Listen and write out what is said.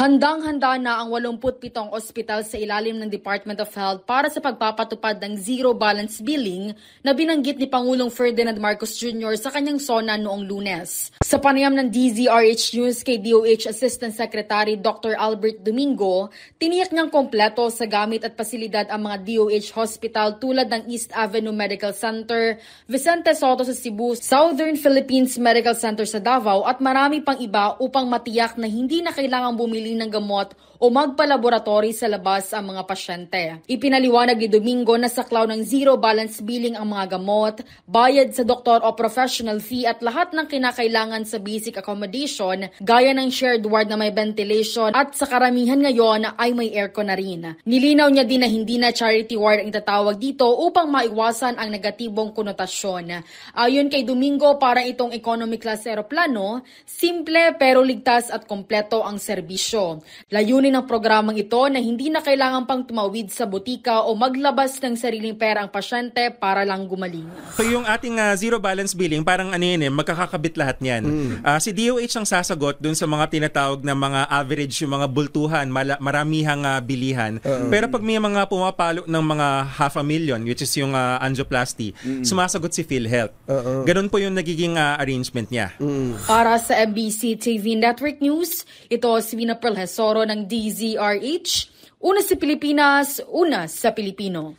Handang-handa na ang 87 ospital sa ilalim ng Department of Health para sa pagpapatupad ng zero balance billing na binanggit ni Pangulong Ferdinand Marcos Jr. sa kanyang SONA noong Lunes. Sa panayam ng DZRH News kay DOH Assistant Secretary Dr. Albert Domingo, tiniyak niyang kompleto sa gamit at pasilidad ang mga DOH hospital tulad ng East Avenue Medical Center, Vicente Soto sa Cebu, Southern Philippines Medical Center sa Davao at marami pang iba upang matiyak na hindi na kailangang bumili ng gamot o magpa-laboratory sa labas ang mga pasyente. Ipinaliwanag ni Domingo na saklaw ng zero balance billing ang mga gamot, bayad sa doktor o professional fee at lahat ng kinakailangan sa basic accommodation gaya ng shared ward na may ventilation at sa karamihan ngayon ay may aircon na rin. Nilinaw niya din na hindi na charity ward ang itatawag dito upang maiwasan ang negatibong konotasyon. Ayon kay Domingo, para itong economy class eroplano, simple pero ligtas at kompleto ang serbisyo. Layunin ng programang ito na hindi na kailangan pang tumawid sa butika o maglabas ng sariling pera ang pasyente para lang gumaling. So yung ating zero balance billing, parang magkakakabit lahat niyan. Si DOH ang sasagot dun sa mga tinatawag na mga average, yung mga bultuhan, maramihang bilihan. Pero pag may mga pumapalo ng mga 500,000, which is yung angioplasty, sumasagot si PhilHealth. Ganun po yung nagiging arrangement niya. Para sa MBC TV Network News, ito si Vina Perlhesoro ng DZRH. Una sa Pilipinas, una sa Pilipino.